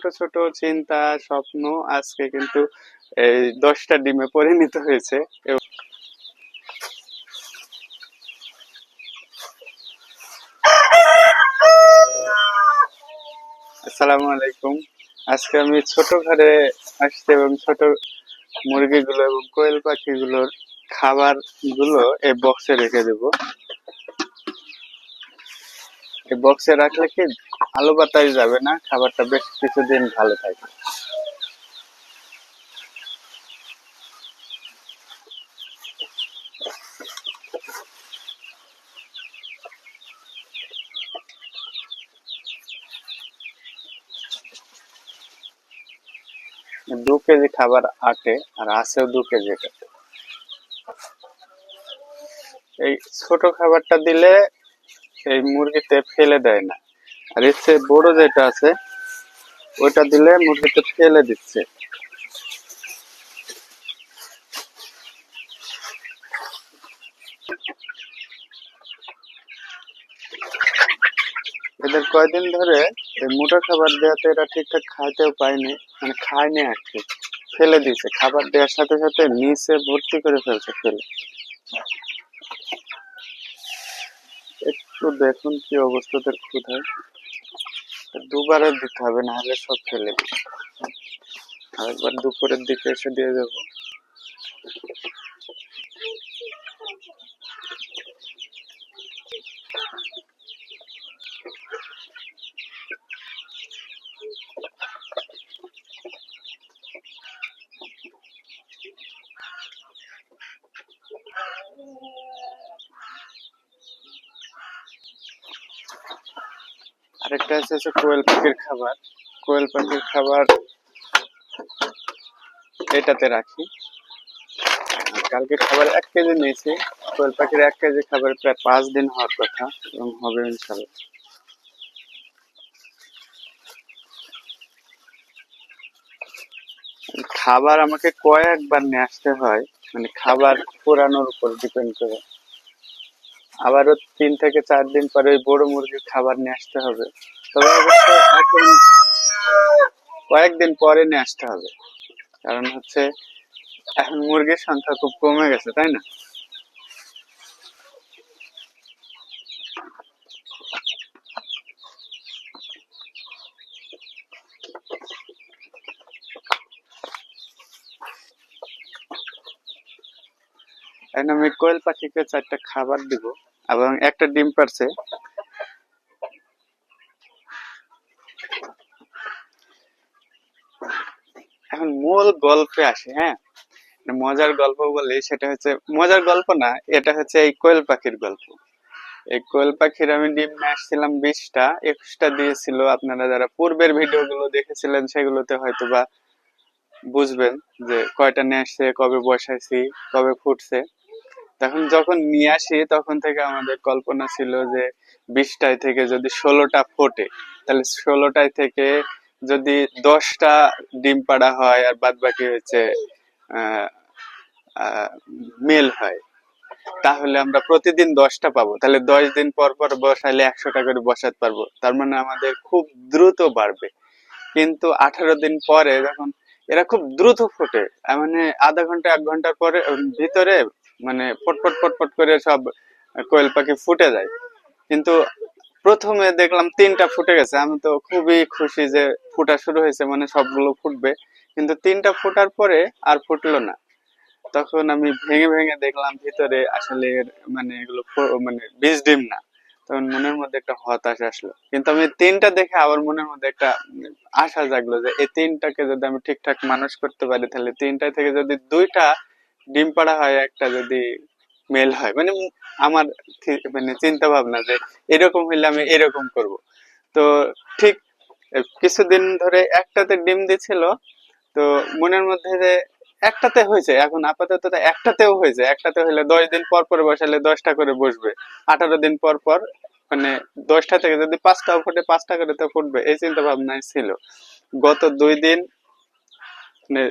ছোট ছোট চিন্তা স্বপ্ন আজকে কিন্তু এই 10টা ডিমে পরিণত হয়েছে। আসসালামু আলাইকুম। আজকে আমি ছোট ঘরে আসছি এবং ছোট মুরগিগুলো এবং কোয়েল পাখিগুলোর খাবার গুলো এই বক্সে রেখে দেবো। এই বক্সে রাখলে কি আলো বাতাস যাবে না, খাবারটা বেশ কিছুদিন ভালো থাকে। দু কেজি খাবার আটে আর আছেও 2 কেজি। এই ছোট খাবারটা দিলে এই মুরগিতে ফেলে দেয় না, আর এর চেয়ে বড় যেটা আছে ওইটা দিলে মুরগিতে ফেলে দিচ্ছে। এদের কয়দিন ধরে এই মোটা খাবার দেওয়াতে এরা ঠিকঠাক খাইতেও পায়নি, মানে খায়নি আর কি, ফেলে দিয়েছে। খাবার দেওয়ার সাথে সাথে নিচে ভর্তি করে ফেলছে ফেলে। একটু দেখুন কি অবস্থা ওদের ক্ষুধায়। দুবারে দিতে হবে, না হলে সব ফেলে দিবে। আরেকবার দুপুরের দিকে এসে দিয়ে যাবো। আরেকটা আছে কোয়েল পাখির খাবার। কোয়েল পাখির খাবার এটাতে রাখি। কালকে খাবার 1 কেজি নিয়েছি। কোয়েল পাখির 1 কেজি খাবার প্রায় 5 দিন হওয়ার কথা, এবং হবে ইনশাল্লাহ। খাবার আমাকে কয়েকবার নিয়ে আসতে হয়, মানে খাবার পুরানোর উপর ডিপেন্ড করে। আবারও 3 থেকে 4 দিন পরে ওই বড় মুরগির খাবার নিয়ে আসতে হবে। তবে অবশ্য এখন কয়েকদিন পরে নিয়ে আসতে হবে, কারণ হচ্ছে এখন মুরগির সংখ্যা খুব কমে গেছে, তাই না? এখন আমি কোয়েল পাখিকে 4টা খাবার দিব এবং একটা ডিম পারছে। এখন মূল গল্পে আসে, হ্যাঁ। মজার গল্প বলি, সেটা হচ্ছে মজার গল্প না, এটা হচ্ছে এই কোয়েল পাখির গল্প। এই কোয়েল পাখির আমি ডিম নিয়ে আসছিলাম 20টা, 21টা দিয়েছিল। আপনারা যারা পূর্বের ভিডিও গুলো দেখেছিলেন সেগুলোতে হয়তো বা বুঝবেন যে কয়টা নিয়ে আসছে, কবে বসাইছি, কবে ফুটছে। তখন যখন নিয়ে আসি তখন থেকে আমাদের কল্পনা ছিল যে 20টায় থেকে যদি 16টা ফোটে, তাহলে 16টায় থেকে যদি 10টা ডিম পাড়া হয় আর বাদ বাকি হচ্ছে আহ আহ মেল হয়, তাহলে আমরা প্রতিদিন 10টা পাবো। তাহলে 10 দিন পর পর বসাইলে 100টা করে বসাতে পারবো, তার মানে আমাদের খুব দ্রুত বাড়বে। কিন্তু 18 দিন পরে যখন এরা খুব দ্রুত ফোটে, মানে আধা ঘন্টা 1 ঘন্টার পরে ভিতরে মানে ফটফট ফটফট করে সব কোয়েল পাখি ফুটে যায়। কিন্তু প্রথমে দেখলাম 3টা ফুটে গেছে, আমি তো খুবই খুশি যে ফুটা শুরু হয়েছে, মানে সবগুলো ফুটবে। কিন্তু 3টা ফোটার পরে আর ফুটলো না। তখন আমি ভেঙে ভেঙে দেখলাম ভিতরে আসলে মানে এগুলো মানে বীজ ডিম না। তখন মনের মধ্যে একটা হতাশা আসলো, কিন্তু আমি 3টা দেখে আবার মনের মধ্যে একটা আশা জাগলো যে এই 3টাকে যদি আমি ঠিকঠাক মানুষ করতে পারি, তাহলে 3টা থেকে যদি 2টা ডিম পাড়া হয়, একটা যদি মেল হয়, মানে আমার মানে চিন্তা ভাবনা যে এরকম হইলে আমি এরকম করব। তো ঠিক কিছুদিন ধরে একটাতে ডিম দিছিল। তো মনের মধ্যে যে একটাতে হয়েছে, এখন আপাতত তো একটাতেও হয়েছে, একটাতে হইলে 10 দিন পর পর বসালে 10টা করে বসবে। 18 দিন পর পর মানে 10টা থেকে যদি 5টাও ফুটে 5টা করে তো ফুটবে, এই চিন্তা ভাবনায় ছিল। গত 2 দিন মানে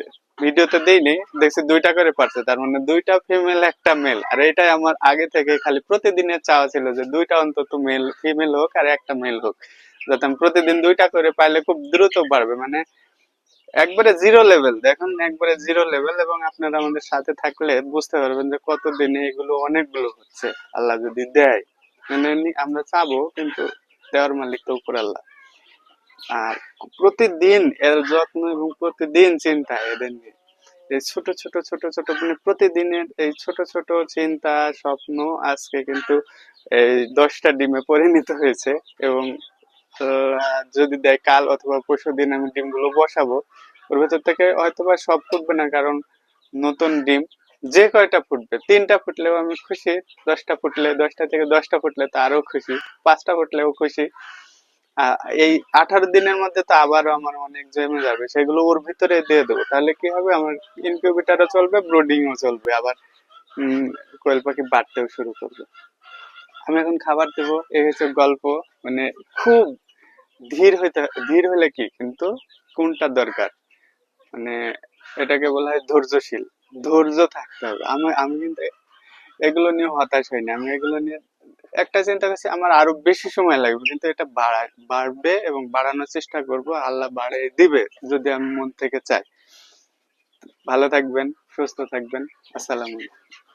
ভিডিওতে দেইনি, দেখছি 2টা করে পারছে, তার মানে 2টা ফিমেল একটা মেল। আর এটাই আমার আগে থেকে খালি প্রতিদিনের চাওয়া ছিল যে 2টা অন্তত মেল ফিমেল হোক আর একটা মেল হোক, যাতে আমি প্রতিদিন 2টা করে পাইলে খুব দ্রুত বাড়বে, মানে একবারে জিরো লেভেল, দেখুন একবারে জিরো লেভেল। এবং আপনারা আমাদের সাথে থাকলে বুঝতে পারবেন যে কতদিনে এগুলো অনেকগুলো হচ্ছে, আল্লাহ যদি দেয়। মানে আমরা চাবো, কিন্তু দেওয়ার মালিক তো উপর আল্লাহ। আর প্রতিদিন এর যত্ন এবং প্রতিদিন চিন্তা এদের নিয়ে, এই ছোট ছোট ছোট ছোট মানে প্রতিদিনের এই ছোট ছোট চিন্তা স্বপ্ন আজকে কিন্তু এই 10টা ডিমে পরিণত হয়েছে। এবং যদি দেয় কাল অথবা পরশুদিন আমি ডিমগুলো বসাবো, ওর ভেতর থেকে হয়তোবা সব ফুটবে না, কারণ নতুন ডিম যে কয়টা ফুটবে, 3টা ফুটলেও আমি খুশি, 10টা ফুটলে, 10টা থেকে 10টা ফুটলে তো আরো খুশি, 5টা ফুটলেও খুশি। এই 18 দিনের মধ্যে তো আবারও আমার অনেক জমে যাবে, সেগুলো ওর ভিতরে দিয়ে দেবো, তাহলে কি হবে, আমার ইনকিউবেটরও চলবে, ব্রুডিংও চলবে, আবার কোয়েল পাখি বাড়তেও শুরু করবে। আমি এখন খাবার দেবো, এই হচ্ছে গল্প। মানে খুব ধীর হলে কি, কিন্তু কোনটা দরকার, মানে এটাকে বলা হয় ধৈর্যশীল, ধৈর্য থাকতে হবে। আমি আমি কিন্তু এগুলো নিয়ে হতাশ হইনি, আমি এগুলো নিয়ে একটা চিন্তা করছি আমার আরো বেশি সময় লাগবে, কিন্তু এটা বাড়বে এবং বাড়ানোর চেষ্টা করব, আল্লাহ বাড়িয়ে দিবে যদি আমি মন থেকে চাই। ভালো থাকবেন, সুস্থ থাকবেন। আসসালামু আলাইকুম।